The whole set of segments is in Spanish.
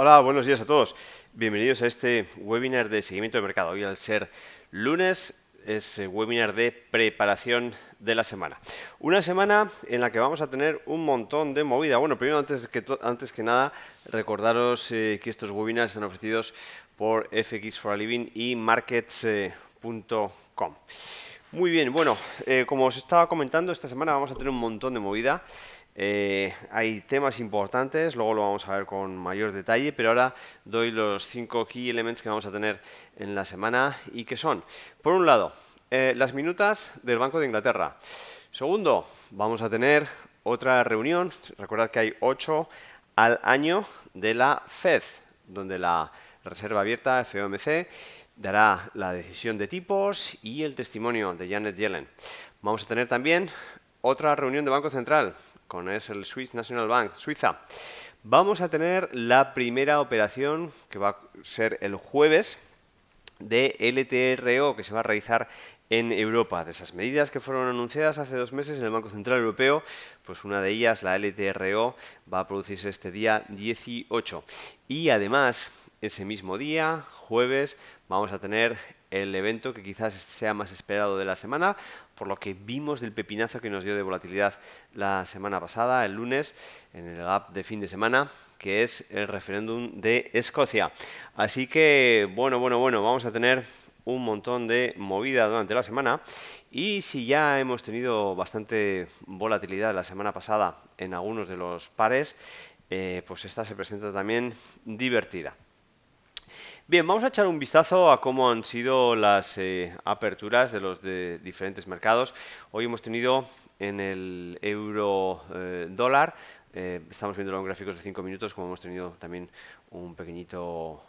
Hola, buenos días a todos. Bienvenidos a este webinar de seguimiento de mercado. Hoy, al ser lunes, es webinar de preparación de la semana. Una semana en la que vamos a tener un montón de movida. Bueno, primero, antes que nada, recordaros que estos webinars están ofrecidos por FX for a Living y markets.com. Muy bien, bueno, como os estaba comentando, esta semana vamos a tener un montón de movida. Hay temas importantes, luego lo vamos a ver con mayor detalle, pero ahora doy los 5 key elements que vamos a tener en la semana y que son, por un lado, las minutas del Banco de Inglaterra. Segundo, vamos a tener otra reunión, recordad que hay 8 al año de la Fed, donde la Reserva Abierta, FOMC, dará la decisión de tipos y el testimonio de Janet Yellen. Vamos a tener también otra reunión de Banco Central, es el Swiss National Bank, Suiza. Vamos a tener la primera operación, que va a ser el jueves, de LTRO, que se va a realizar en Europa. De esas medidas que fueron anunciadas hace 2 meses en el Banco Central Europeo, pues una de ellas, la LTRO, va a producirse este día 18. Y además, ese mismo día, jueves, vamos a tener el evento que quizás sea más esperado de la semana, por lo que vimos del pepinazo que nos dio de volatilidad la semana pasada, el lunes, en el gap de fin de semana, que es el referéndum de Escocia. Así que, bueno, vamos a tener un montón de movida durante la semana. Y si ya hemos tenido bastante volatilidad la semana pasada en algunos de los pares, pues esta se presenta también divertida. Bien, vamos a echar un vistazo a cómo han sido las aperturas de los diferentes mercados. Hoy hemos tenido en el euro dólar, estamos viendo en gráficos de 5 minutos, como hemos tenido también un pequeñito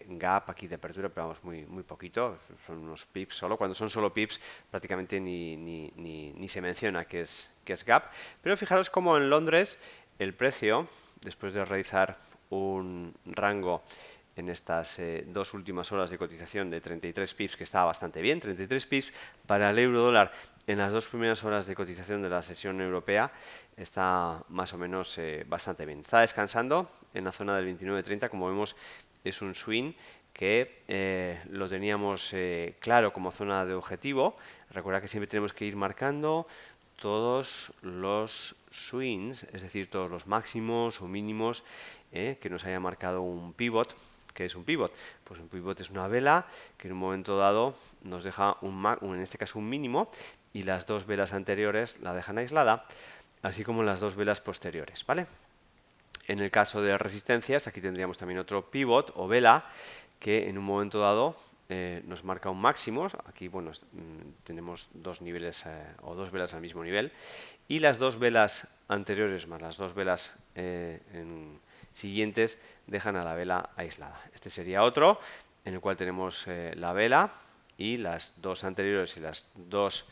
gap aquí de apertura, pero vamos, muy poquito, son unos pips solo. Cuando son solo pips, prácticamente ni se menciona que es gap. Pero fijaros cómo en Londres el precio, después de realizar un rango en estas 2 últimas horas de cotización de 33 pips, que estaba bastante bien, 33 pips para el euro dólar en las 2 primeras horas de cotización de la sesión europea, está más o menos bastante bien. Está descansando en la zona del 29.30, como vemos es un swing que lo teníamos claro como zona de objetivo. Recuerda que siempre tenemos que ir marcando todos los swings, es decir, todos los máximos o mínimos que nos haya marcado un pivot. ¿Qué es un pivot? Pues un pivot es una vela que en un momento dado nos deja en este caso un mínimo, y las 2 velas anteriores la dejan aislada, así como las 2 velas posteriores, ¿vale? En el caso de resistencias, aquí tendríamos también otro pivot o vela que en un momento dado nos marca un máximo. Aquí, bueno, tenemos 2 niveles o 2 velas al mismo nivel, y las 2 velas anteriores más las 2 velas siguientes dejan a la vela aislada. Este sería otro en el cual tenemos la vela, y las 2 anteriores y las 2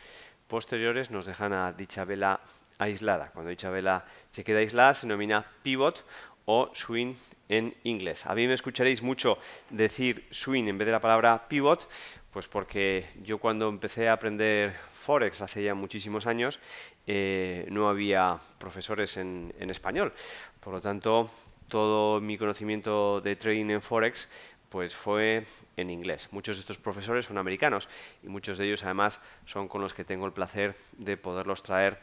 posteriores nos dejan a dicha vela aislada. Cuando dicha vela se queda aislada se denomina pivot o swing en inglés. A mí me escucharéis mucho decir swing en vez de la palabra pivot, pues porque yo, cuando empecé a aprender Forex hace ya muchísimos años, no había profesores en español. Por lo tanto, todo mi conocimiento de trading en Forex pues fue en inglés. Muchos de estos profesores son americanos, y muchos de ellos además son con los que tengo el placer de poderlos traer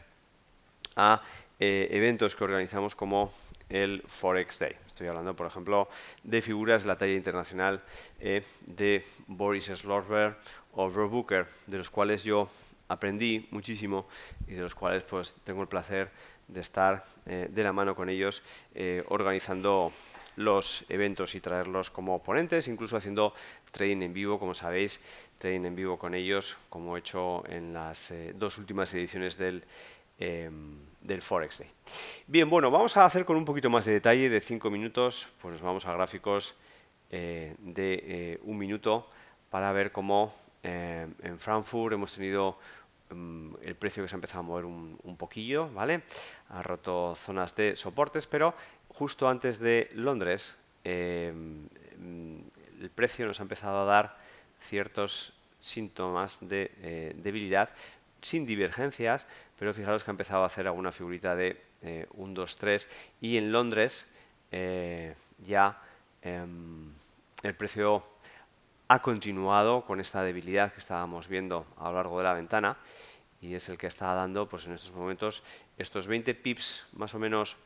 a eventos que organizamos como el Forex Day. Estoy hablando, por ejemplo, de figuras de la talla internacional de Boris Slorsberg o Rob Booker, de los cuales yo aprendí muchísimo y de los cuales pues tengo el placer de estar de la mano con ellos organizando los eventos y traerlos como ponentes, incluso haciendo trading en vivo, como sabéis, trading en vivo con ellos, como he hecho en las 2 últimas ediciones del Forex Day. Bien, bueno, vamos a hacer con un poquito más de detalle, de 5 minutos, pues nos vamos a gráficos de 1 minuto, para ver cómo en Frankfurt hemos tenido el precio que se ha empezado a mover un poquillo, ¿vale? Ha roto zonas de soportes, pero justo antes de Londres el precio nos ha empezado a dar ciertos síntomas de debilidad, sin divergencias, pero fijaros que ha empezado a hacer alguna figurita de 1, 2, 3, y en Londres ya el precio ha continuado con esta debilidad que estábamos viendo a lo largo de la ventana y es el que está dando pues en estos momentos estos 20 pips más o menos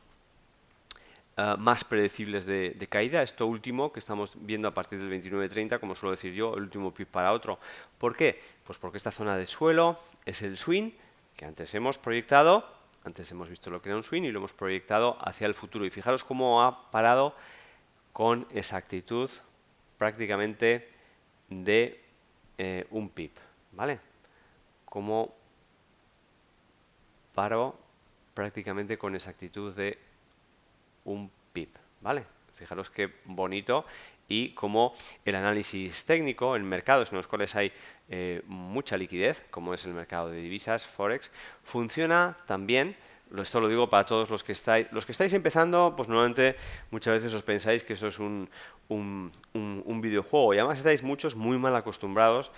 más predecibles de caída. Esto último que estamos viendo a partir del 29.30, como suelo decir yo, el último pip para otro. ¿Por qué? Pues porque esta zona de suelo es el swing que antes hemos proyectado, antes hemos visto lo que era un swing y lo hemos proyectado hacia el futuro. Y fijaros cómo ha parado con exactitud prácticamente de un pip, ¿vale? Como paró prácticamente con exactitud de un pip, ¿vale? Fijaros qué bonito y como el análisis técnico en mercados en los cuales hay mucha liquidez, como es el mercado de divisas, Forex, funciona también. Esto lo digo para todos los que estáis empezando, pues normalmente muchas veces os pensáis que eso es un videojuego y además estáis muchos muy mal acostumbrados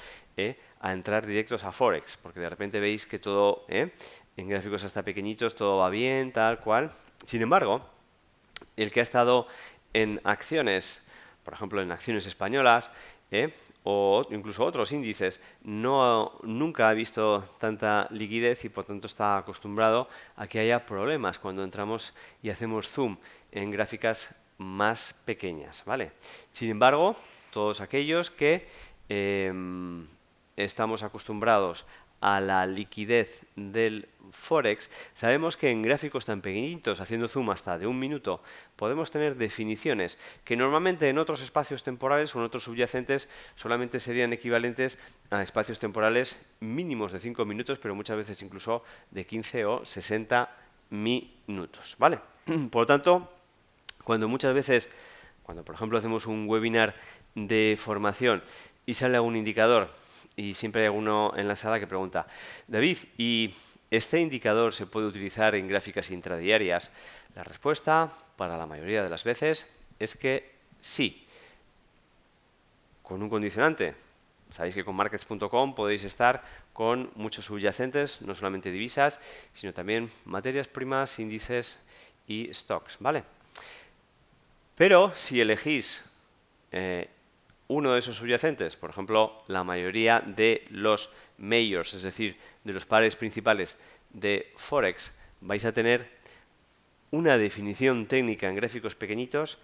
a entrar directos a Forex, porque de repente veis que todo en gráficos hasta pequeñitos, todo va bien, tal cual. Sin embargo, el que ha estado en acciones, por ejemplo en acciones españolas, o incluso otros índices, nunca ha visto tanta liquidez y por tanto está acostumbrado a que haya problemas cuando entramos y hacemos zoom en gráficas más pequeñas, ¿vale? Sin embargo, todos aquellos que estamos acostumbrados a la liquidez del Forex, sabemos que en gráficos tan pequeñitos, haciendo zoom hasta de un minuto, podemos tener definiciones que normalmente en otros espacios temporales o en otros subyacentes solamente serían equivalentes a espacios temporales mínimos de 5 minutos, pero muchas veces incluso de 15 o 60 minutos, ¿vale? Por lo tanto, muchas veces, cuando por ejemplo hacemos un webinar de formación y sale algún indicador y siempre hay alguno en la sala que pregunta, David, ¿y este indicador se puede utilizar en gráficas intradiarias? La respuesta, para la mayoría de las veces, es que sí, con un condicionante. Sabéis que con markets.com podéis estar con muchos subyacentes, no solamente divisas, sino también materias primas, índices y stocks, ¿vale? Pero si elegís uno de esos subyacentes, por ejemplo, la mayoría de los majors, es decir, de los pares principales de Forex, vais a tener una definición técnica en gráficos pequeñitos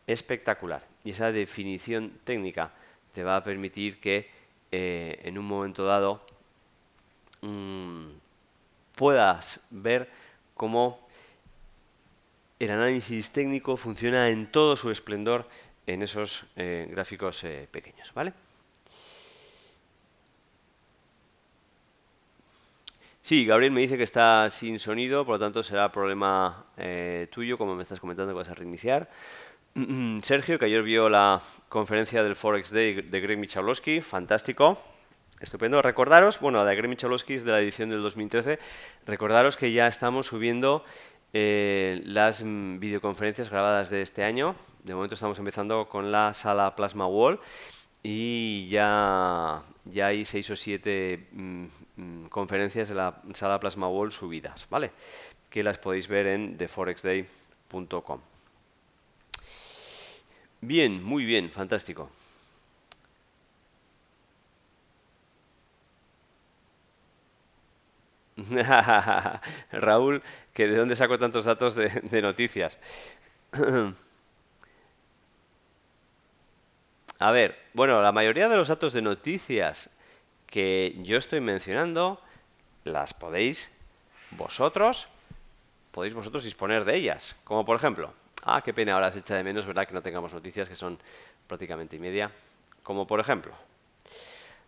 espectacular. Y esa definición técnica te va a permitir que en un momento dado puedas ver cómo el análisis técnico funciona en todo su esplendor en esos gráficos pequeños, ¿vale? Sí, Gabriel me dice que está sin sonido, por lo tanto será problema tuyo, como me estás comentando que vas a reiniciar. Sergio, que ayer vio la conferencia del Forex Day de Greg Michalowski, fantástico, estupendo. Recordaros, bueno, la de Greg Michalowski es de la edición del 2013, recordaros que ya estamos subiendo las videoconferencias grabadas de este año. De momento estamos empezando con la sala Plasma Wall y ya hay 6 o 7 conferencias de la sala Plasma Wall subidas, ¿vale? Que las podéis ver en theforexday.com. Bien, muy bien, fantástico. Raúl, que de dónde saco tantos datos de noticias. A ver, bueno, la mayoría de los datos de noticias que yo estoy mencionando las podéis vosotros disponer de ellas. Como por ejemplo, qué pena, ahora se echa de menos, ¿verdad? Que no tengamos noticias que son prácticamente y media. Como por ejemplo,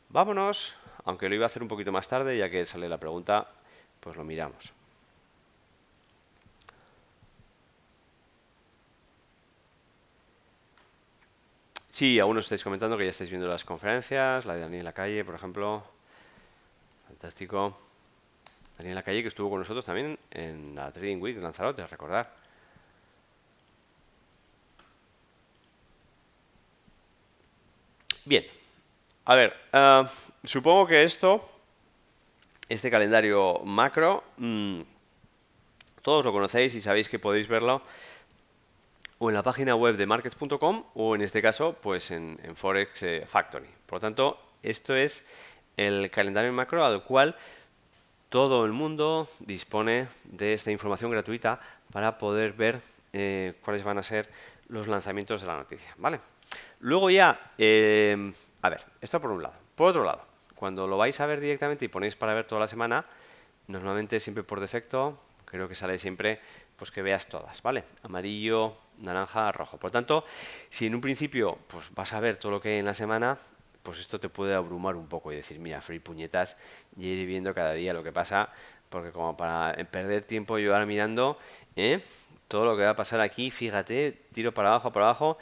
vámonos, aunque lo iba a hacer un poquito más tarde, ya que sale la pregunta, pues lo miramos. Sí, aún os estáis comentando que ya estáis viendo las conferencias, la de Daniel Lacalle, por ejemplo. Fantástico. Daniel Lacalle, que estuvo con nosotros también en la Trading Week de Lanzarote, a recordar. Bien, a ver, supongo que este calendario macro, todos lo conocéis y sabéis que podéis verlo o en la página web de markets.com o en este caso pues en Forex Factory. Por lo tanto, esto es el calendario macro al cual todo el mundo dispone de esta información gratuita para poder ver cuáles van a ser los lanzamientos de la noticia, ¿vale? Luego ya, a ver, esto por un lado. Por otro lado, cuando lo vais a ver directamente y ponéis para ver toda la semana, normalmente siempre por defecto, creo que sale siempre pues que veas todas, ¿vale? Amarillo, naranja, rojo. Por lo tanto, si en un principio pues vas a ver todo lo que hay en la semana, pues esto te puede abrumar un poco y decir, mira, free puñetas, y ir viendo cada día lo que pasa, porque como para perder tiempo yo ahora mirando, ¿eh? Todo lo que va a pasar aquí, fíjate, tiro para abajo,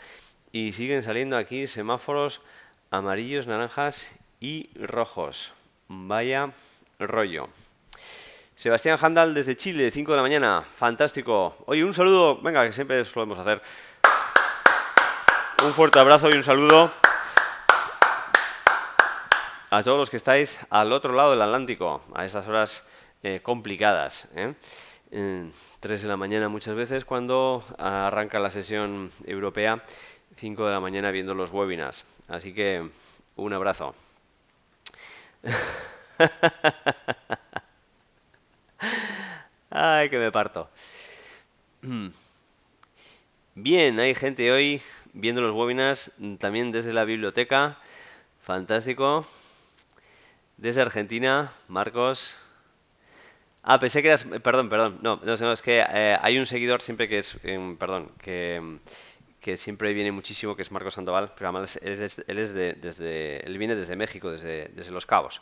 y siguen saliendo aquí semáforos amarillos, naranjas y rojos. Vaya rollo. Sebastián Handal desde Chile, 5 de la mañana. Fantástico. Oye, un saludo. Venga, que siempre solemos hacer. Un fuerte abrazo y un saludo a todos los que estáis al otro lado del Atlántico, a estas horas complicadas. 3 de la mañana muchas veces cuando arranca la sesión europea, 5 de la mañana viendo los webinars. Así que un abrazo. Ay, que me parto. Bien, hay gente hoy viendo los webinars también desde la biblioteca. Fantástico. Desde Argentina, Marcos. Ah, pensé que eras... Perdón. No, es que hay un seguidor siempre que es... perdón, que siempre viene muchísimo, que es Marcos Sandoval, pero además él viene desde México, desde Los Cabos,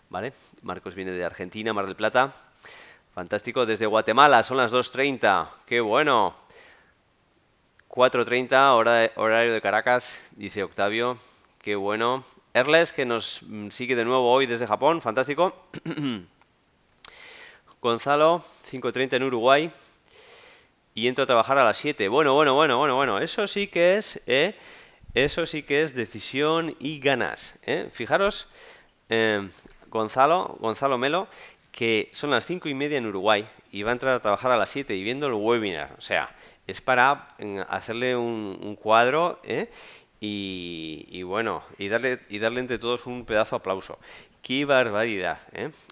¿vale? Marcos viene de Argentina, Mar del Plata. Fantástico. Desde Guatemala, son las 2:30. ¡Qué bueno! 4:30, horario de Caracas, dice Octavio. Qué bueno. Erles, que nos sigue de nuevo hoy desde Japón. Fantástico. Gonzalo, 5:30 en Uruguay. Y entro a trabajar a las 7. Bueno. Eso sí que es decisión y ganas. Fijaros, eh, Gonzalo Melo, que son las 5:30 en Uruguay y va a entrar a trabajar a las 7 y viendo el webinar. O sea, es para hacerle un cuadro, y bueno, y darle entre todos un pedazo de aplauso. ¡Qué barbaridad!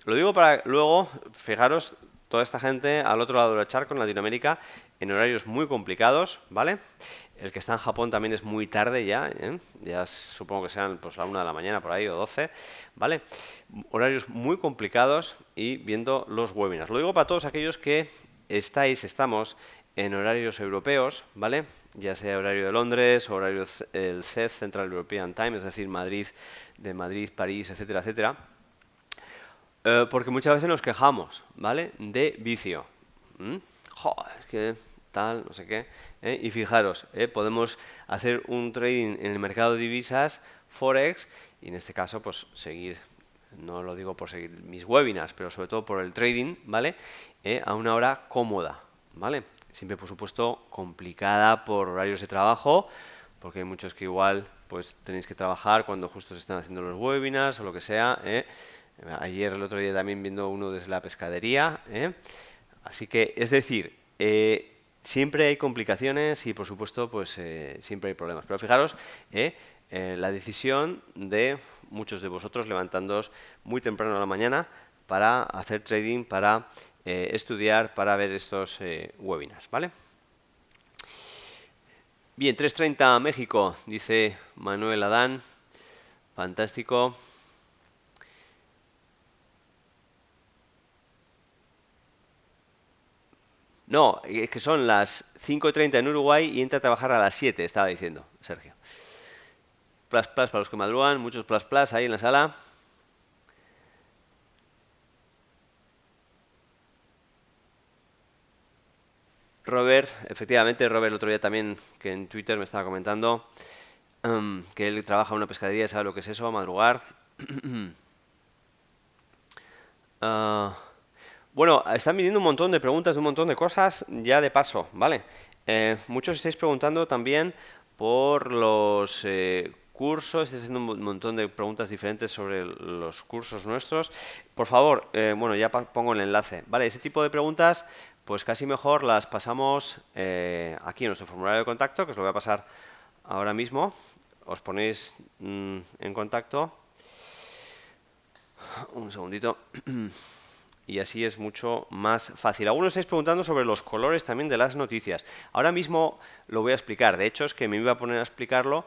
Lo digo para luego, fijaros, toda esta gente al otro lado del charco, en Latinoamérica, en horarios muy complicados, ¿vale? El que está en Japón también es muy tarde ya, ya supongo que sean pues la 1 de la mañana por ahí o 12, ¿vale? Horarios muy complicados y viendo los webinars. Lo digo para todos aquellos que estamos en horarios europeos, ¿vale? Ya sea horario de Londres o horario el CED, Central European Time, es decir, de Madrid, París, etcétera, etcétera. Porque muchas veces nos quejamos, ¿vale? De vicio. Joder, es que tal, no sé qué. Y fijaros, podemos hacer un trading en el mercado de divisas, Forex, y en este caso, pues seguir, no lo digo por seguir mis webinars, pero sobre todo por el trading, ¿vale? A una hora cómoda, ¿vale? Siempre, por supuesto, complicada por horarios de trabajo, porque hay muchos que igual, pues tenéis que trabajar cuando justo se están haciendo los webinars o lo que sea, Ayer, el otro día también viendo uno desde la pescadería, Así que, es decir, siempre hay complicaciones y, por supuesto, pues siempre hay problemas. Pero fijaros, la decisión de muchos de vosotros levantándoos muy temprano a la mañana para hacer trading, para estudiar, para ver estos webinars, ¿vale? Bien, 3:30 México, dice Manuel Adán. Fantástico. No, es que son las 5:30 en Uruguay y entra a trabajar a las 7, estaba diciendo Sergio. Plus plus para los que madrugan, muchos plus plus ahí en la sala. Robert, efectivamente, Robert el otro día también, que en Twitter me estaba comentando, que él trabaja en una pescadería, sabe lo que es eso, madrugar. Ah, bueno, están viniendo un montón de preguntas de un montón de cosas ya de paso, ¿vale? Muchos estáis preguntando también por los cursos, estáis haciendo un montón de preguntas diferentes sobre los cursos nuestros. Por favor, bueno, ya pongo el enlace, ¿vale? Ese tipo de preguntas, pues casi mejor las pasamos aquí en nuestro formulario de contacto, que os lo voy a pasar ahora mismo. Os ponéis en contacto. Un segundito. Y así es mucho más fácil. Algunos estáis preguntando sobre los colores también de las noticias. Ahora mismo lo voy a explicar. De hecho, es que me iba a poner a explicarlo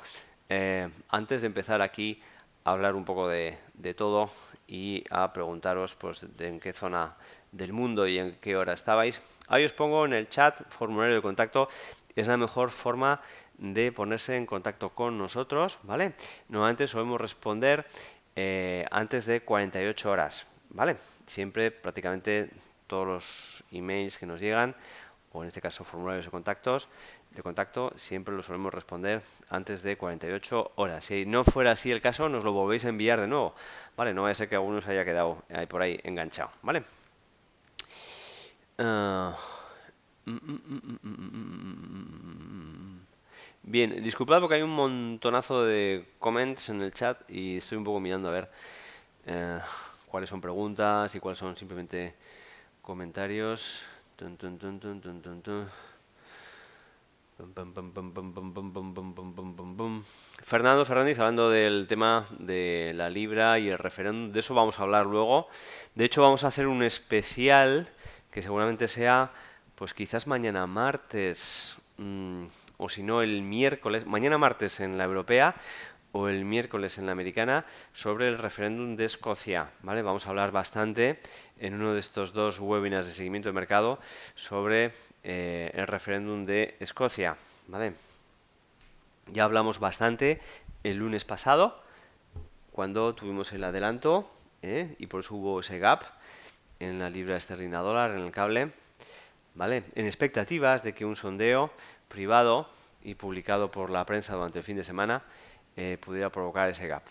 antes de empezar aquí a hablar un poco de todo y a preguntaros pues de en qué zona del mundo y en qué hora estabais. Ahí os pongo en el chat formulario de contacto. Es la mejor forma de ponerse en contacto con nosotros, ¿vale? Normalmente solemos responder antes de 48 horas, ¿vale? Siempre prácticamente todos los emails que nos llegan, o en este caso formularios de contacto, siempre los solemos responder antes de 48 horas. Si no fuera así el caso, nos lo volvéis a enviar de nuevo, ¿vale? No vaya a ser que alguno se haya quedado ahí por ahí enganchado, ¿vale? Ah, Bien, disculpad porque hay un montonazo de comments en el chat y estoy un poco mirando a ver eh, cuáles son preguntas y cuáles son simplemente comentarios. Tun, tun, tun, tun, tun, tun, tun. Fernando Fernández hablando del tema de la libra y el referéndum, de eso vamos a hablar luego. De hecho, vamos a hacer un especial que seguramente sea, pues quizás mañana martes, o si no el miércoles, mañana martes en la europea o el miércoles en la americana sobre el referéndum de Escocia, ¿vale? Vamos a hablar bastante en uno de estos dos webinars de seguimiento de mercado sobre el referéndum de Escocia, ¿vale? Ya hablamos bastante el lunes pasado cuando tuvimos el adelanto y por eso hubo ese gap en la libra esterlina dólar, en el cable, ¿vale? En expectativas de que un sondeo privado y publicado por la prensa durante el fin de semana pudiera provocar ese gap.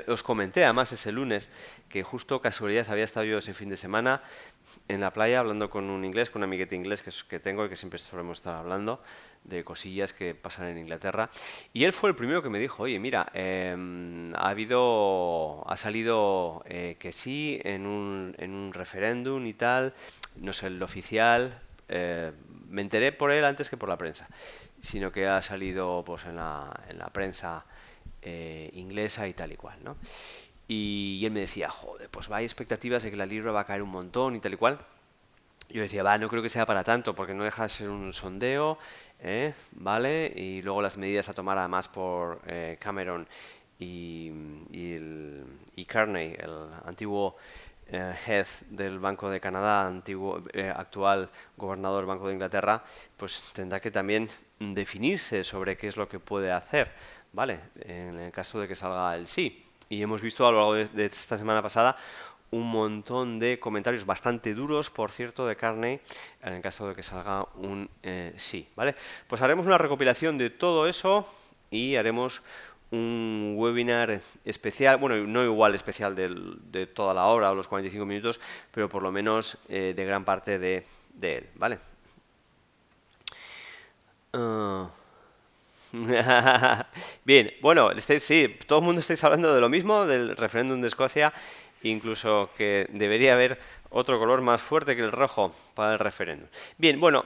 Os comenté además ese lunes que justo casualidad había estado yo ese fin de semana en la playa hablando con un inglés, con un amiguete inglés que tengo y que siempre solemos estar hablando de cosillas que pasan en Inglaterra. Y él fue el primero que me dijo, oye, mira, ha salido que sí en un referéndum y tal, no sé, el oficial, me enteré por él antes que por la prensa, sino que ha salido pues en la prensa inglesa y tal y cual, ¿no? Y él me decía, joder, pues hay expectativas de que la libra va a caer un montón y tal y cual. Yo decía, va, no creo que sea para tanto, porque no deja de ser un sondeo, ¿vale? Y luego las medidas a tomar además por Cameron y, y Carney, el antiguo head del Banco de Canadá, antiguo actual gobernador del Banco de Inglaterra, pues tendrá que también definirse sobre qué es lo que puede hacer, ¿vale? En el caso de que salga el sí. Y hemos visto a lo largo de esta semana pasada un montón de comentarios bastante duros, por cierto, de Carney, en el caso de que salga un sí, ¿vale? Pues haremos una recopilación de todo eso y haremos un webinar especial, bueno, no igual especial de toda la hora o los 45 minutos, pero por lo menos de gran parte de él, ¿vale? Ah. Bien, bueno, sí, todo el mundo estáis hablando de lo mismo, del referéndum de Escocia, incluso que debería haber otro color más fuerte que el rojo para el referéndum. Bien, bueno,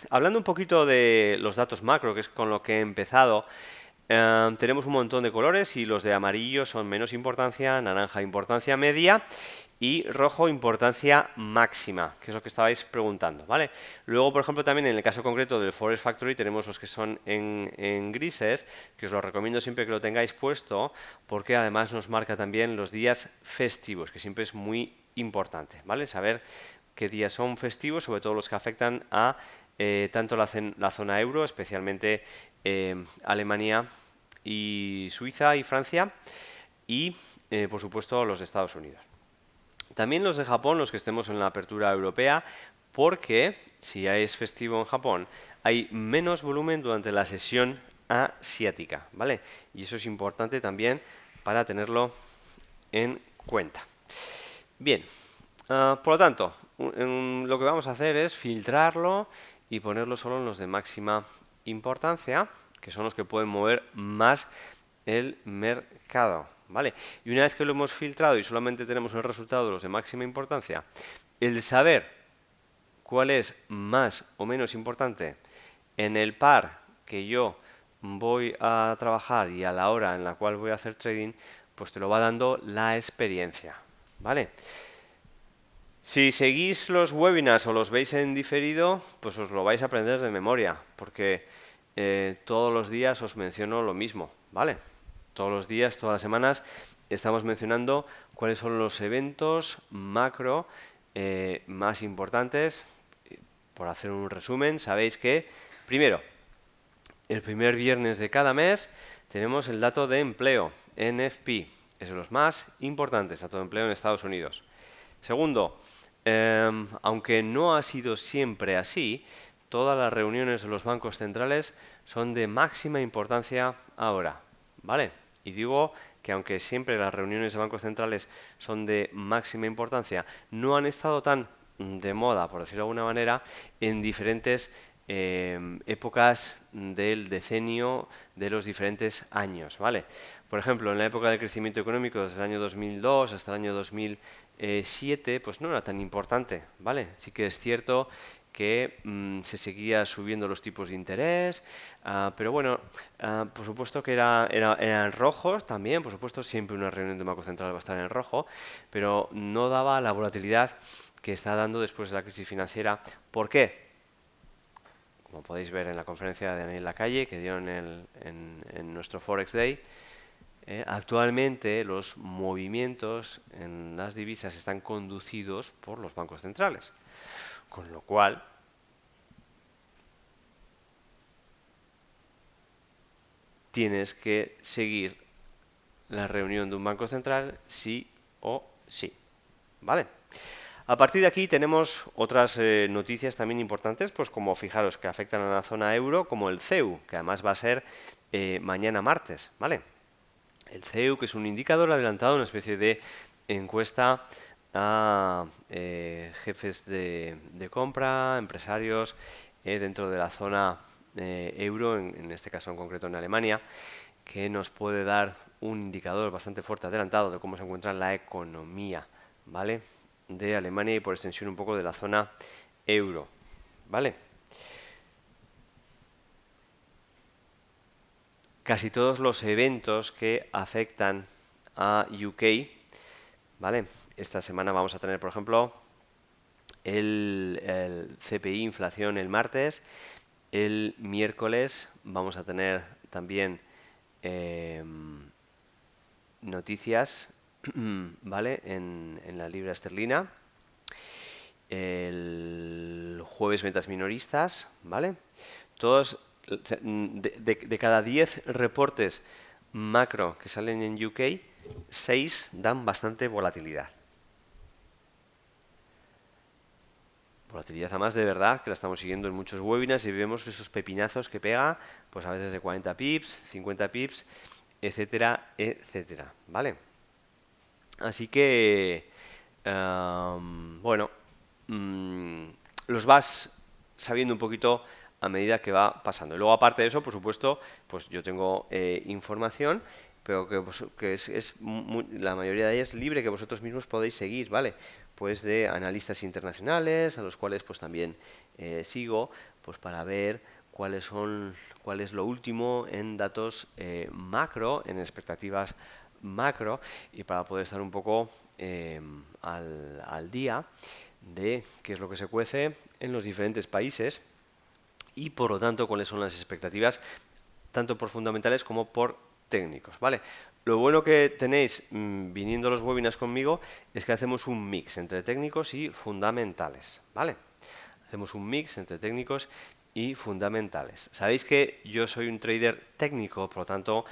hablando un poquito de los datos macro, que es con lo que he empezado, tenemos un montón de colores y los de amarillo son menos importancia, naranja importancia media y rojo importancia máxima, que es lo que estabais preguntando, ¿vale? Luego, por ejemplo, también en el caso concreto del Forest Factory tenemos los que son en grises, que os lo recomiendo siempre que lo tengáis puesto, porque además nos marca también los días festivos, que siempre es muy importante, ¿vale? Saber qué días son festivos, sobre todo los que afectan a tanto la zona euro, especialmente Alemania y Suiza y Francia, y por supuesto los de Estados Unidos. También los de Japón, los que estemos en la apertura europea, porque si ya es festivo en Japón, hay menos volumen durante la sesión asiática, ¿vale? Y eso es importante también para tenerlo en cuenta. Bien, por lo tanto, lo que vamos a hacer es filtrarlo y ponerlo solo en los de máxima importancia, que son los que pueden mover más el mercado, ¿vale? Y una vez que lo hemos filtrado y solamente tenemos el resultado de los de máxima importancia, el saber ¿cuál es más o menos importante? En el par que yo voy a trabajar y a la hora en la cual voy a hacer trading, pues te lo va dando la experiencia, ¿vale? Si seguís los webinars o los veis en diferido, pues os lo vais a aprender de memoria, porque todos los días os menciono lo mismo, ¿vale? Todos los días, todas las semanas, estamos mencionando cuáles son los eventos macro más importantes. Por hacer un resumen, sabéis que, primero, el primer viernes de cada mes tenemos el dato de empleo, NFP, es de los más importantes, dato de empleo en Estados Unidos. Segundo, aunque no ha sido siempre así, todas las reuniones de los bancos centrales son de máxima importancia ahora, ¿vale? Y digo que aunque siempre las reuniones de bancos centrales son de máxima importancia, no han estado tan de moda, por decirlo de alguna manera, en diferentes épocas del decenio de los diferentes años, ¿vale? Por ejemplo, en la época de crecimiento económico, desde el año 2002 hasta el año 2007, pues no era tan importante, ¿vale? Sí que es cierto que se seguía subiendo los tipos de interés, pero bueno, por supuesto que era en rojo también, por supuesto siempre una reunión de Banco Central va a estar en rojo, pero no daba la volatilidad que está dando después de la crisis financiera. ¿Por qué? Como podéis ver en la conferencia de Daniel Lacalle que dieron en nuestro Forex Day, actualmente los movimientos en las divisas están conducidos por los bancos centrales, con lo cual tienes que seguir la reunión de un banco central sí o sí, ¿vale? A partir de aquí tenemos otras noticias también importantes, pues como fijaros que afectan a la zona euro, como el CEU, que además va a ser mañana martes, ¿vale? El CEU, que es un indicador adelantado, una especie de encuesta a jefes de compra, empresarios dentro de la zona euro, en este caso en concreto en Alemania, que nos puede dar un indicador bastante fuerte adelantado de cómo se encuentra la economía, ¿vale? De Alemania y por extensión un poco de la zona euro, ¿vale? Casi todos los eventos que afectan a UK, ¿vale? Esta semana vamos a tener, por ejemplo, el CPI inflación el martes. El miércoles vamos a tener también eh, noticias, ¿vale? En la libra esterlina. El jueves ventas minoristas, ¿vale? Todos, de cada 10 reportes macro que salen en UK, 6 dan bastante volatilidad. Volatilidad además de verdad, que la estamos siguiendo en muchos webinars y vemos esos pepinazos que pega, pues a veces de 40 pips, 50 pips, etcétera, etcétera, ¿vale? Así que, bueno, mm, los vas sabiendo un poquito a medida que va pasando. Y luego, aparte de eso, por supuesto, pues yo tengo información, pero que la mayoría de ella es libre, que vosotros mismos podéis seguir, ¿vale? Pues de analistas internacionales, a los cuales pues también sigo, pues para ver cuál es lo último en datos macro, en expectativas macro, y para poder estar un poco al día de qué es lo que se cuece en los diferentes países y por lo tanto cuáles son las expectativas tanto por fundamentales como por técnicos, ¿vale? Lo bueno que tenéis viniendo a los webinars conmigo es que hacemos un mix entre técnicos y fundamentales, ¿vale? Hacemos un mix entre técnicos y fundamentales. Sabéis que yo soy un trader técnico, por lo tanto,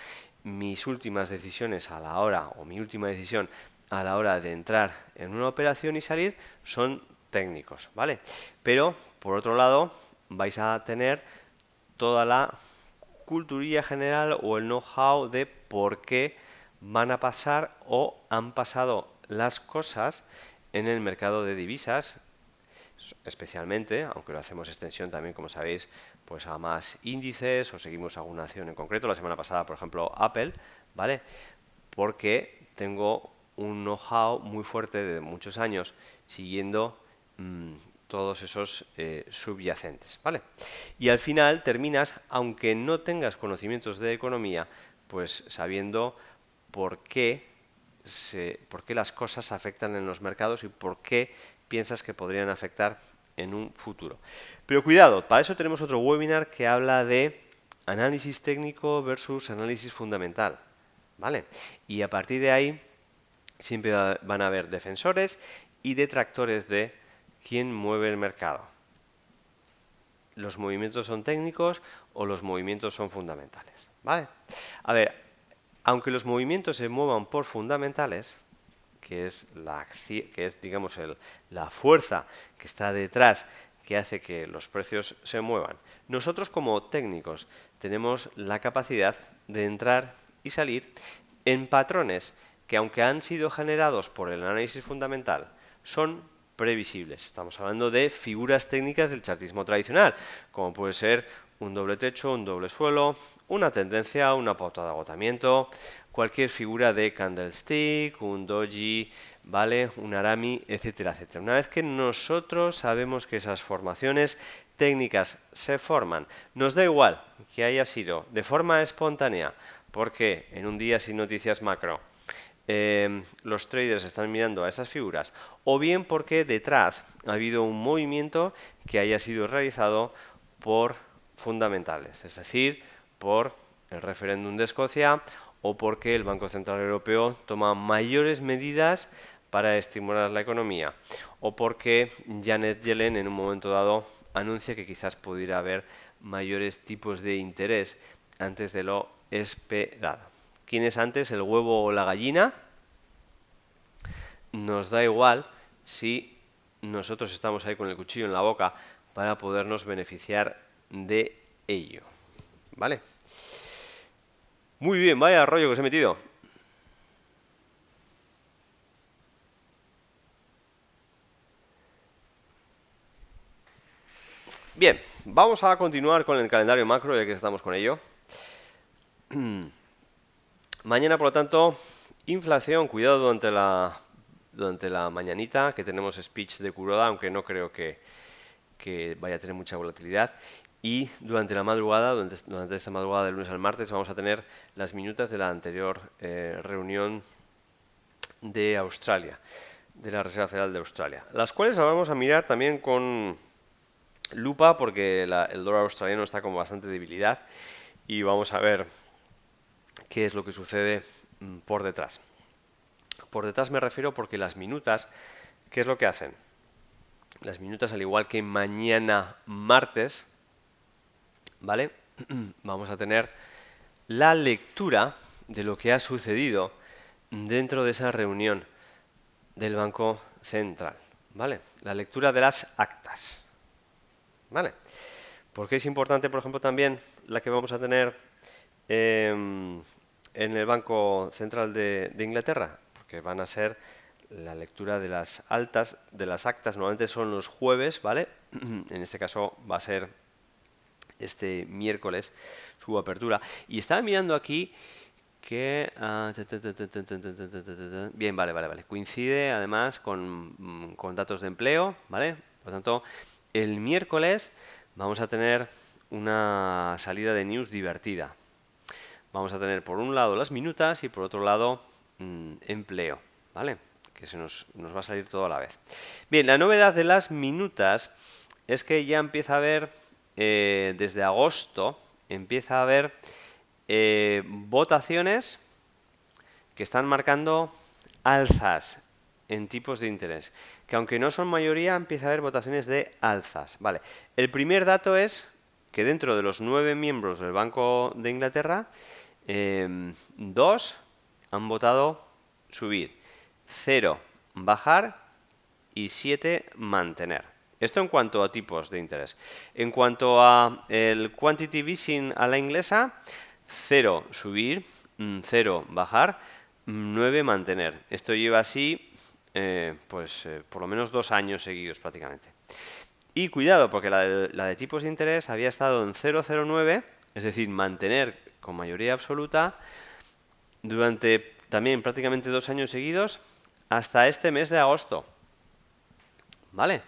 mis últimas decisiones a la hora, o mi última decisión a la hora de entrar en una operación y salir, son técnicos, ¿vale? Pero, por otro lado, vais a tener toda la culturilla general o el know-how de por qué van a pasar o han pasado las cosas en el mercado de divisas, especialmente, aunque lo hacemos extensión también, como sabéis, pues a más índices o seguimos alguna acción en concreto. La semana pasada, por ejemplo, Apple, ¿vale? Porque tengo un know-how muy fuerte de muchos años siguiendo todos esos subyacentes, ¿vale? Y al final terminas, aunque no tengas conocimientos de economía, pues sabiendo por qué, por qué las cosas afectan en los mercados y por qué piensas que podrían afectar en un futuro. Pero cuidado, para eso tenemos otro webinar que habla de análisis técnico versus análisis fundamental, ¿vale? Y a partir de ahí siempre van a haber defensores y detractores de quién mueve el mercado. ¿Los movimientos son técnicos o los movimientos son fundamentales? ¿Vale? A ver, aunque los movimientos se muevan por fundamentales, que es digamos la fuerza que está detrás que hace que los precios se muevan, nosotros como técnicos tenemos la capacidad de entrar y salir en patrones que, aunque han sido generados por el análisis fundamental, son previsibles. Estamos hablando de figuras técnicas del chartismo tradicional, como puede ser un doble techo, un doble suelo, una tendencia, una pauta de agotamiento, cualquier figura de candlestick, un doji, ¿vale? Un arami, etcétera, etcétera. Una vez que nosotros sabemos que esas formaciones técnicas se forman, nos da igual que haya sido de forma espontánea, porque en un día sin noticias macro los traders están mirando a esas figuras, o bien porque detrás ha habido un movimiento que haya sido realizado por fundamentales, es decir, por el referéndum de Escocia o porque el Banco Central Europeo toma mayores medidas para estimular la economía, o porque Janet Yellen en un momento dado anuncia que quizás pudiera haber mayores tipos de interés antes de lo esperado. ¿Quién es antes, el huevo o la gallina? Nos da igual si nosotros estamos ahí con el cuchillo en la boca para podernos beneficiar de ello. ¿Vale? Muy bien, vaya rollo que os he metido. Bien, vamos a continuar con el calendario macro, ya que estamos con ello. Mañana, por lo tanto, inflación, cuidado durante la mañanita, que tenemos speech de Kuroda, aunque no creo que vaya a tener mucha volatilidad. Y durante la madrugada, durante esta madrugada del lunes al martes, vamos a tener las minutas de la anterior reunión de Australia, de la Reserva Federal de Australia, las cuales las vamos a mirar también con lupa porque el dólar australiano está con bastante debilidad y vamos a ver qué es lo que sucede por detrás. Por detrás me refiero porque las minutas, ¿qué es lo que hacen? Las minutas, al igual que mañana martes, ¿vale? Vamos a tener la lectura de lo que ha sucedido dentro de esa reunión del Banco Central, ¿vale? La lectura de las actas, ¿vale? Porque es importante, por ejemplo, también la que vamos a tener en el Banco Central de Inglaterra, porque van a ser la lectura de las actas, normalmente son los jueves, ¿vale? En este caso va a ser este miércoles su apertura. Y estaba mirando aquí que... bien, vale. Coincide además con datos de empleo, ¿vale? Por lo tanto, el miércoles vamos a tener una salida de news divertida. Vamos a tener por un lado las minutas y por otro lado empleo, ¿vale? Que nos va a salir todo a la vez. Bien, la novedad de las minutas es que ya empieza a haber, desde agosto, empieza a haber votaciones que están marcando alzas en tipos de interés, que aunque no son mayoría, empieza a haber votaciones de alzas. Vale. El primer dato es que dentro de los 9 miembros del Banco de Inglaterra, 2 han votado subir, 0 bajar y 7 mantener. Esto en cuanto a tipos de interés. En cuanto a el quantitative easing a la inglesa, 0 subir, 0 bajar, 9 mantener. Esto lleva así, por lo menos 2 años seguidos prácticamente. Y cuidado, porque la de tipos de interés había estado en 0,09, es decir, mantener con mayoría absoluta durante también prácticamente 2 años seguidos hasta este mes de agosto. ¿Vale?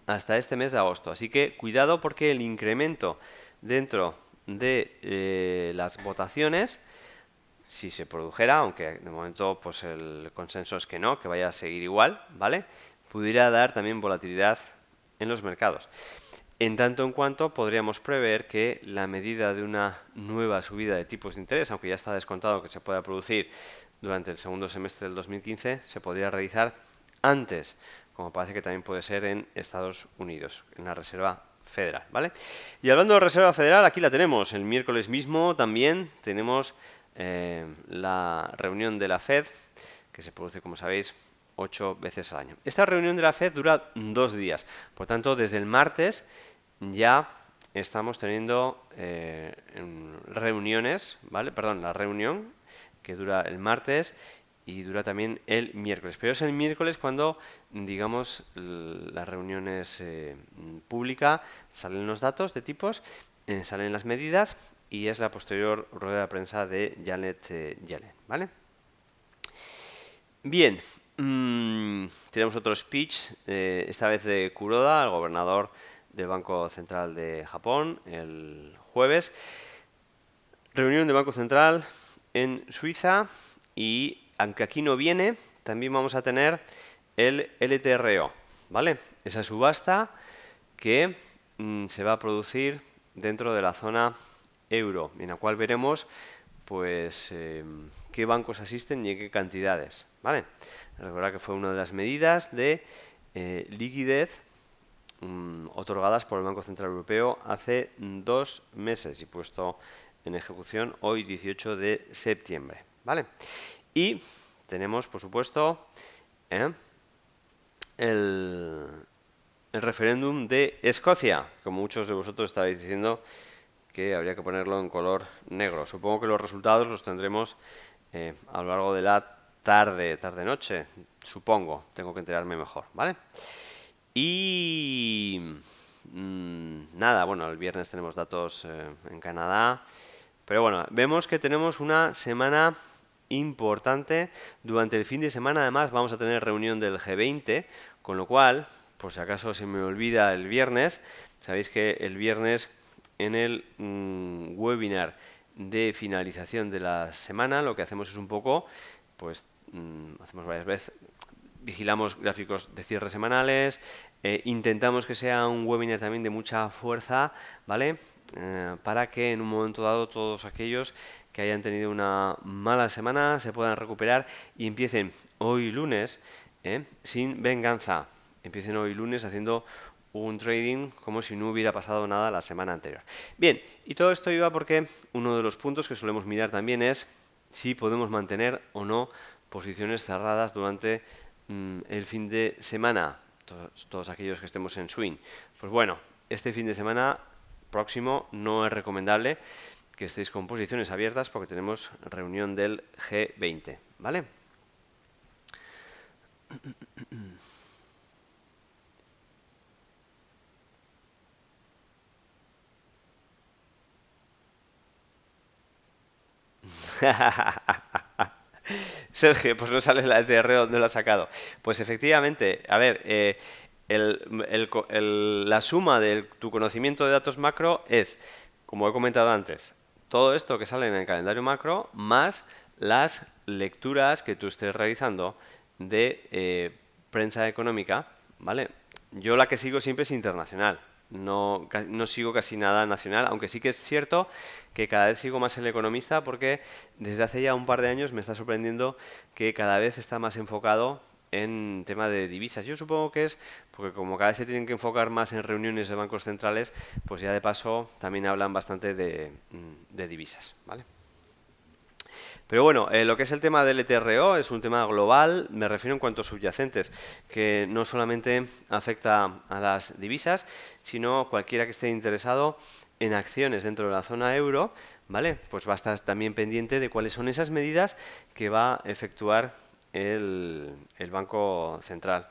hasta este mes de agosto. Así que cuidado porque el incremento dentro de las votaciones, si se produjera, aunque de momento pues el consenso es que no, que vaya a seguir igual, ¿vale? Pudiera dar también volatilidad en los mercados. En tanto en cuanto podríamos prever que la medida de una nueva subida de tipos de interés, aunque ya está descontado que se pueda producir durante el segundo semestre del 2015, se podría realizar antes, como parece que también puede ser en Estados Unidos, en la Reserva Federal, ¿vale? Y hablando de Reserva Federal, aquí la tenemos. El miércoles mismo también tenemos la reunión de la Fed, que se produce, como sabéis, 8 veces al año. Esta reunión de la Fed dura 2 días, por tanto, desde el martes ya estamos teniendo reuniones, ¿vale? Perdón, la reunión que dura el martes y dura también el miércoles. Pero es el miércoles cuando, digamos, la reunión es pública, salen los datos de tipos, salen las medidas y es la posterior rueda de prensa de Janet Yellen, ¿vale? Bien, tenemos otro speech, esta vez de Kuroda, el gobernador del Banco Central de Japón, el jueves. Reunión del Banco Central en Suiza y, aunque aquí no viene, también vamos a tener el LTRO, ¿vale? Esa subasta que se va a producir dentro de la zona euro, en la cual veremos pues qué bancos asisten y en qué cantidades, ¿vale? Recuerda que fue una de las medidas de liquidez otorgadas por el Banco Central Europeo hace 2 meses y puesto en ejecución hoy 18 de septiembre, ¿vale? Y tenemos, por supuesto, ¿eh? el, el referéndum de Escocia, como muchos de vosotros estabais diciendo que habría que ponerlo en color negro. Supongo que los resultados los tendremos a lo largo de la tarde-noche, supongo. Tengo que enterarme mejor, ¿vale? Y nada, bueno, el viernes tenemos datos en Canadá. Pero bueno, vemos que tenemos una semana importante. Durante el fin de semana además vamos a tener reunión del G20, con lo cual, por si acaso se me olvida el viernes, sabéis que el viernes en el webinar de finalización de la semana lo que hacemos es un poco, pues hacemos varias veces, vigilamos gráficos de cierre semanales, intentamos que sea un webinar también de mucha fuerza, ¿vale? Para que en un momento dado todos aquellos que hayan tenido una mala semana se puedan recuperar y empiecen hoy lunes sin venganza. Empiecen hoy lunes haciendo un trading como si no hubiera pasado nada la semana anterior. Bien, y todo esto iba porque uno de los puntos que solemos mirar también es si podemos mantener o no posiciones cerradas durante el fin de semana, todos aquellos que estemos en swing. Pues bueno, este fin de semana próximo no es recomendable que estéis con posiciones abiertas porque tenemos reunión del G20, ¿vale? Sergio, pues no sale la ETR donde lo ha sacado. Pues efectivamente, a ver, la suma de tu conocimiento de datos macro es, como he comentado antes, todo esto que sale en el calendario macro más las lecturas que tú estés realizando de prensa económica, ¿vale? Yo la que sigo siempre es internacional. No sigo casi nada nacional, aunque sí que es cierto que cada vez sigo más El Economista porque desde hace ya un par de años me está sorprendiendo que cada vez está más enfocado en tema de divisas. Yo supongo que es porque como cada vez se tienen que enfocar más en reuniones de bancos centrales, pues ya de paso también hablan bastante de divisas, ¿vale? Pero bueno, lo que es el tema del ETRO es un tema global, me refiero en cuanto a subyacentes, que no solamente afecta a las divisas, sino cualquiera que esté interesado en acciones dentro de la zona euro, ¿vale? Pues va a estar también pendiente de cuáles son esas medidas que va a efectuar el Banco Central,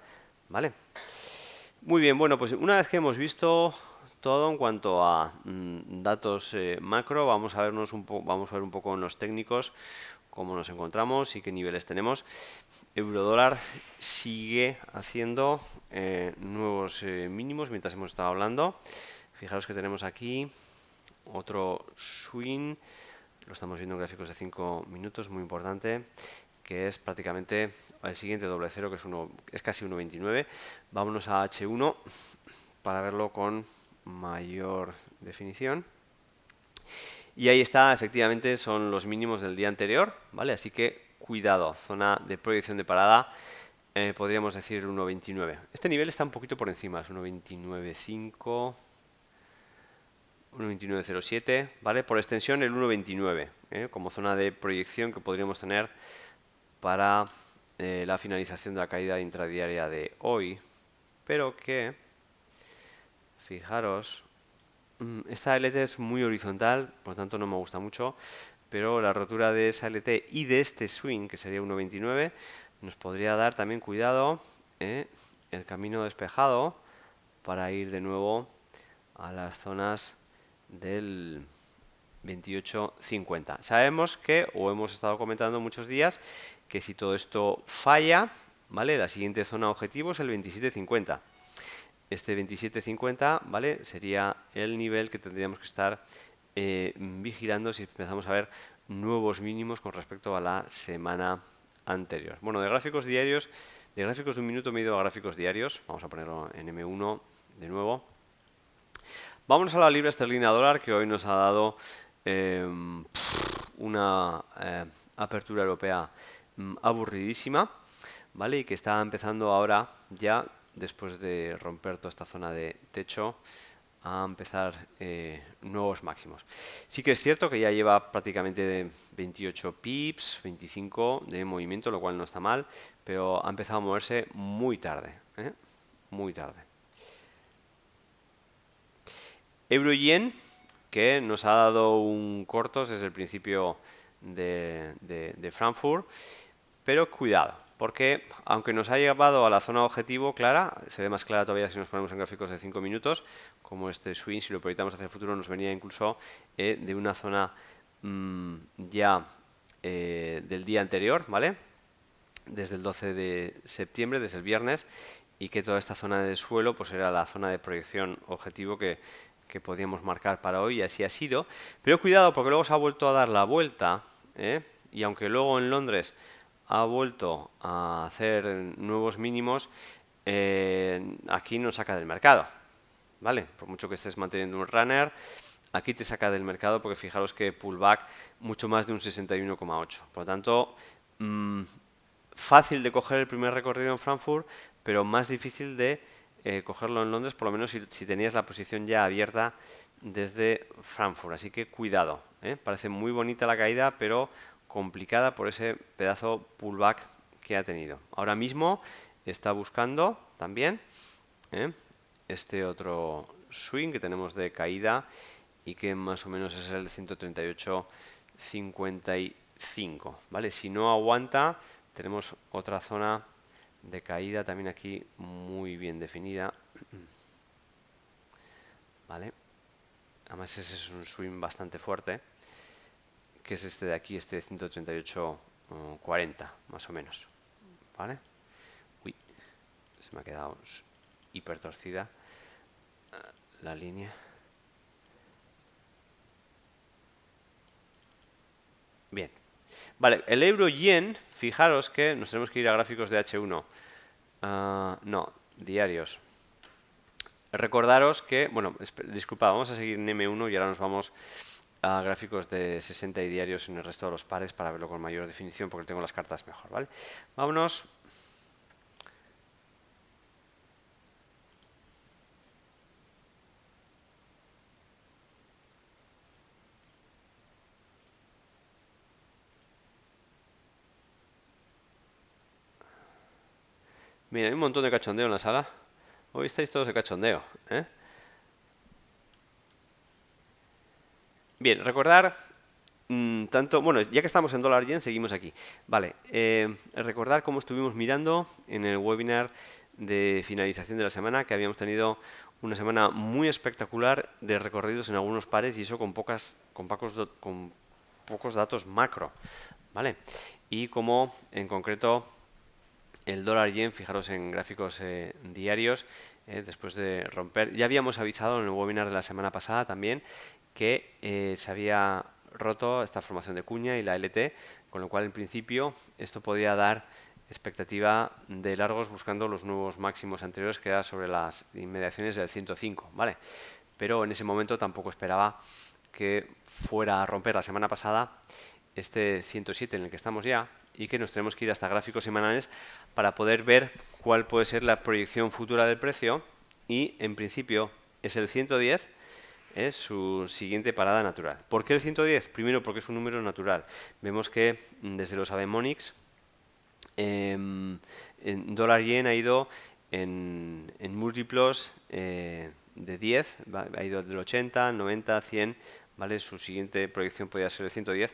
¿vale? Muy bien, bueno, pues una vez que hemos visto todo en cuanto a datos macro, vamos a vamos a ver un poco en los técnicos cómo nos encontramos y qué niveles tenemos. Euro dólar sigue haciendo nuevos mínimos mientras hemos estado hablando. Fijaros que tenemos aquí otro swing, lo estamos viendo en gráficos de 5 minutos, muy importante, que es prácticamente el siguiente doble cero, que es casi 1,29. Vámonos a H1 para verlo con mayor definición. Y ahí está, efectivamente, son los mínimos del día anterior, ¿vale? Así que cuidado, zona de proyección de parada, podríamos decir 1,29. Este nivel está un poquito por encima, es 1,29,5, 1,29,07, ¿vale? Por extensión el 1,29, como zona de proyección que podríamos tener para la finalización de la caída intradiaria de hoy. Pero que, fijaros, esta LT es muy horizontal, por lo tanto no me gusta mucho, pero la rotura de esa LT y de este swing, que sería 1,29, nos podría dar también cuidado, el camino despejado para ir de nuevo a las zonas del 28,50. Sabemos que, o hemos estado comentando muchos días, que si todo esto falla, ¿vale? La siguiente zona objetivo es el 27,50. Este 27,50, ¿vale? Sería el nivel que tendríamos que estar vigilando si empezamos a ver nuevos mínimos con respecto a la semana anterior. Bueno, de gráficos diarios, de gráficos de un minuto me he ido a gráficos diarios. Vamos a ponerlo en M1 de nuevo. Vámonos a la libra esterlina dólar, que hoy nos ha dado eh, una apertura europea aburridísima, ¿vale? Y que está empezando ahora ya, después de romper toda esta zona de techo, a empezar nuevos máximos. Sí que es cierto que ya lleva prácticamente 28 pips, 25 de movimiento, lo cual no está mal, pero ha empezado a moverse muy tarde, muy tarde. Euro-yen, que nos ha dado un cortos desde el principio de Frankfurt, pero cuidado, porque aunque nos ha llevado a la zona objetivo clara, se ve más clara todavía si nos ponemos en gráficos de 5 minutos, como este swing, si lo proyectamos hacia el futuro, nos venía incluso de una zona ya del día anterior, ¿vale? Desde el 12 de septiembre, desde el viernes, y que toda esta zona de suelo pues era la zona de proyección objetivo que podíamos marcar para hoy, y así ha sido. Pero cuidado, porque luego se ha vuelto a dar la vuelta, y aunque luego en Londres ha vuelto a hacer nuevos mínimos, aquí nos saca del mercado, ¿vale? Por mucho que estés manteniendo un runner, aquí te saca del mercado porque fijaros que pullback mucho más de un 61,8. Por lo tanto, fácil de coger el primer recorrido en Frankfurt, pero más difícil de cogerlo en Londres, por lo menos si tenías la posición ya abierta desde Frankfurt. Así que cuidado, parece muy bonita la caída, pero complicada por ese pedazo pullback que ha tenido. Ahora mismo está buscando también este otro swing que tenemos de caída y que más o menos es el 138,55, ¿vale? Si no aguanta, tenemos otra zona de caída también aquí muy bien definida, ¿vale? Además ese es un swing bastante fuerte, que es este de aquí, este 138,40 más o menos, ¿vale? Uy, se me ha quedado hiper torcida la línea. Bien. Vale, el euro-yen, fijaros que nos tenemos que ir a gráficos de H1. No, diarios. Recordaros que, bueno, disculpad, vamos a seguir en M1 y ahora nos vamos a gráficos de 60 y diarios en el resto de los pares para verlo con mayor definición porque tengo las cartas mejor, ¿vale? Vámonos. Mira, hay un montón de cachondeo en la sala. Hoy estáis todos de cachondeo, ¿eh? Bien, recordar tanto, bueno, ya que estamos en dólar yen, seguimos aquí. Vale, recordar cómo estuvimos mirando en el webinar de finalización de la semana, que habíamos tenido una semana muy espectacular de recorridos en algunos pares y eso con pocos datos macro, ¿vale? Y como en concreto el dólar yen, fijaros en gráficos diarios, después de romper. Ya habíamos avisado en el webinar de la semana pasada también que se había roto esta formación de cuña y la LT, con lo cual en principio esto podía dar expectativa de largos buscando los nuevos máximos anteriores, que era sobre las inmediaciones del 105, ¿vale? Pero en ese momento tampoco esperaba que fuera a romper la semana pasada este 107 en el que estamos ya, y que nos tenemos que ir hasta gráficos semanales para poder ver cuál puede ser la proyección futura del precio, y en principio es el 110, es su siguiente parada natural. ¿Por qué el 110? Primero porque es un número natural. Vemos que desde los Abemonix en dólar yen ha ido en múltiplos de 10, ha ido del 80, 90, 100, ¿vale? Su siguiente proyección podría ser el 110,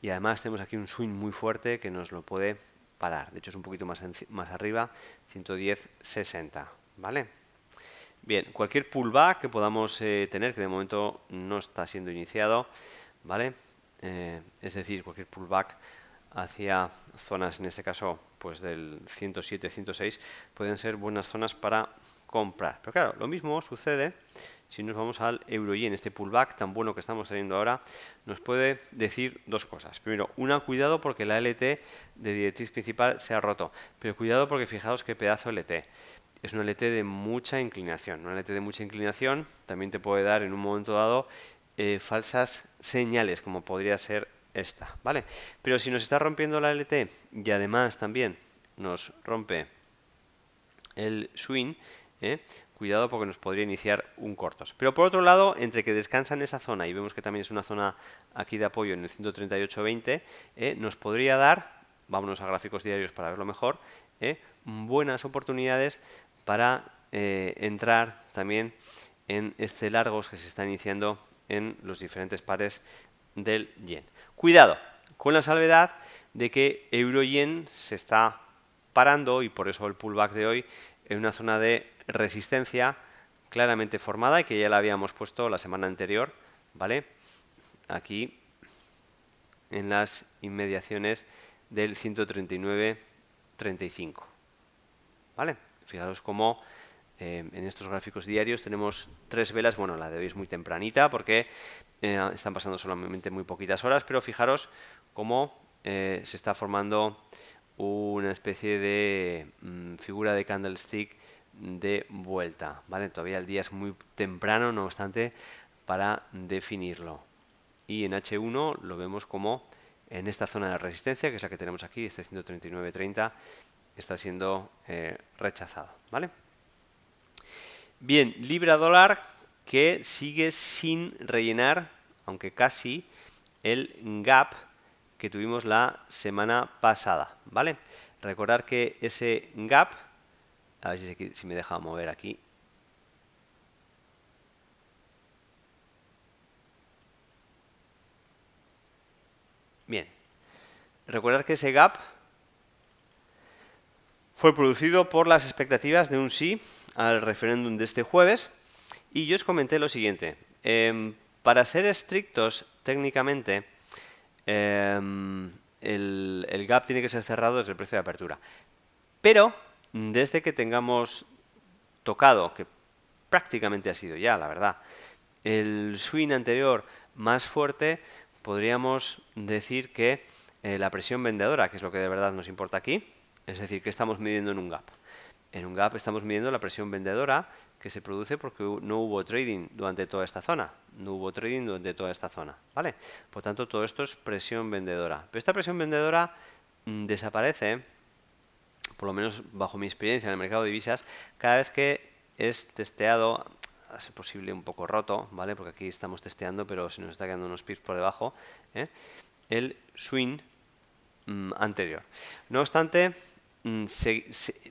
y además tenemos aquí un swing muy fuerte que nos lo puede parar. De hecho es un poquito más arriba, 110.60, ¿vale? Bien, cualquier pullback que podamos tener, que de momento no está siendo iniciado, ¿vale? Es decir, cualquier pullback hacia zonas, en este caso, pues del 107, 106, pueden ser buenas zonas para comprar. Pero claro, lo mismo sucede si nos vamos al euro-yen. Este pullback tan bueno que estamos teniendo ahora nos puede decir dos cosas. Primero, cuidado porque la LT de directriz principal se ha roto. Pero cuidado porque fijaos qué pedazo LT. Es una LT de mucha inclinación. Una LT de mucha inclinación también te puede dar en un momento dado falsas señales, como podría ser esta, ¿vale? Pero si nos está rompiendo la LT y además también nos rompe el swing, cuidado porque nos podría iniciar un cortos. Pero por otro lado, entre que descansa en esa zona y vemos que también es una zona aquí de apoyo en el 138.20, nos podría dar, vámonos a gráficos diarios para verlo mejor, buenas oportunidades para entrar también en este largos que se está iniciando en los diferentes pares del yen. Cuidado, con la salvedad de que euro-yen se está parando, y por eso el pullback de hoy, en una zona de resistencia claramente formada y que ya la habíamos puesto la semana anterior, ¿vale? Aquí en las inmediaciones del 139.35, ¿vale? Fijaros cómo en estos gráficos diarios tenemos tres velas. Bueno, la de hoy es muy tempranita porque están pasando solamente muy poquitas horas, pero fijaros cómo se está formando una especie de figura de candlestick de vuelta, ¿vale? Todavía el día es muy temprano, no obstante, para definirlo. Y en H1 lo vemos como en esta zona de resistencia, que es la que tenemos aquí, este 139.30, está siendo rechazado, ¿vale? Bien, libra dólar que sigue sin rellenar, aunque casi, el gap que tuvimos la semana pasada, ¿vale? Recordar que ese gap, a ver si me deja mover aquí. Bien, recordar que ese gap fue producido por las expectativas de un sí al referéndum de este jueves, y yo os comenté lo siguiente. Para ser estrictos técnicamente, el gap tiene que ser cerrado desde el precio de apertura. Pero desde que tengamos tocado, que prácticamente ha sido ya, la verdad, el swing anterior más fuerte, podríamos decir que la presión vendedora, que es lo que de verdad nos importa aquí, es decir, que estamos midiendo en un gap. En un gap estamos midiendo la presión vendedora que se produce porque no hubo trading durante toda esta zona. No hubo trading durante toda esta zona, ¿vale? Por tanto, todo esto es presión vendedora. Pero esta presión vendedora desaparece, por lo menos bajo mi experiencia en el mercado de divisas, cada vez que es testeado, a ser posible un poco roto, ¿vale? Porque aquí estamos testeando, pero se nos está quedando unos pips por debajo, el swing anterior. No obstante,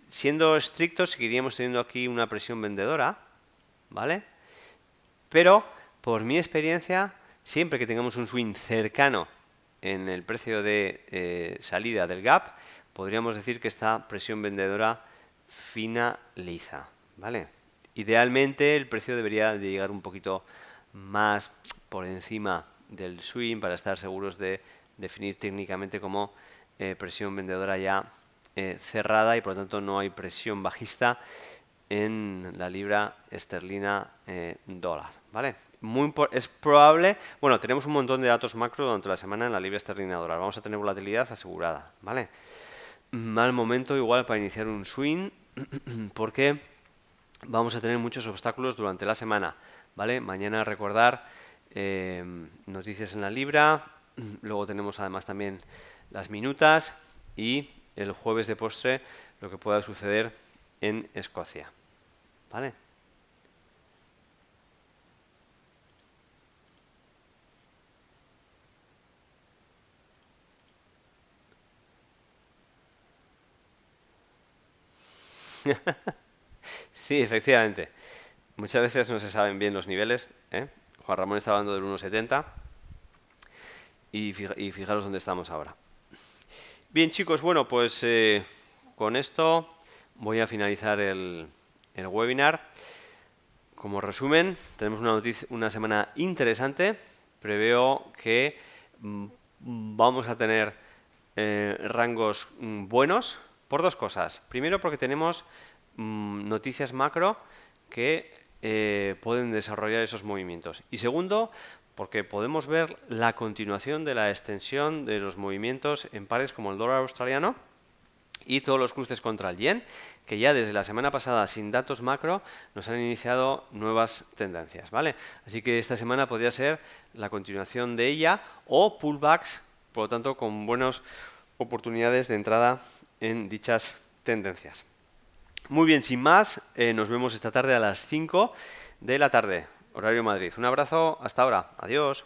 siendo estrictos, seguiríamos teniendo aquí una presión vendedora, ¿vale? Pero, por mi experiencia, siempre que tengamos un swing cercano en el precio de salida del gap, podríamos decir que esta presión vendedora finaliza, ¿vale? Idealmente el precio debería de llegar un poquito más por encima del swing para estar seguros de definir técnicamente como presión vendedora ya cerrada y por lo tanto no hay presión bajista en la libra esterlina dólar, ¿vale? Es probable, bueno, tenemos un montón de datos macro durante la semana en la libra esterlina dólar, vamos a tener volatilidad asegurada, ¿vale? Mal momento igual para iniciar un swing porque vamos a tener muchos obstáculos durante la semana, ¿vale? Mañana recordar noticias en la libra, luego tenemos además también las minutas y el jueves de postre lo que pueda suceder en Escocia, ¿vale? Sí, efectivamente. Muchas veces no se saben bien los niveles, ¿eh? Juan Ramón está hablando del 1,70 y fijaros dónde estamos ahora. Bien, chicos, bueno, pues con esto voy a finalizar el webinar. Como resumen, tenemos una semana interesante. Preveo que mm, vamos a tener rangos buenos por dos cosas. Primero, porque tenemos noticias macro que pueden desarrollar esos movimientos. Y segundo, porque podemos ver la continuación de la extensión de los movimientos en pares como el dólar australiano y todos los cruces contra el yen, que ya desde la semana pasada, sin datos macro, nos han iniciado nuevas tendencias, ¿vale? Así que esta semana podría ser la continuación de ella o pullbacks, por lo tanto, con buenas oportunidades de entrada en dichas tendencias. Muy bien, sin más, nos vemos esta tarde a las 5 de la tarde, horario Madrid. Un abrazo, hasta ahora, adiós.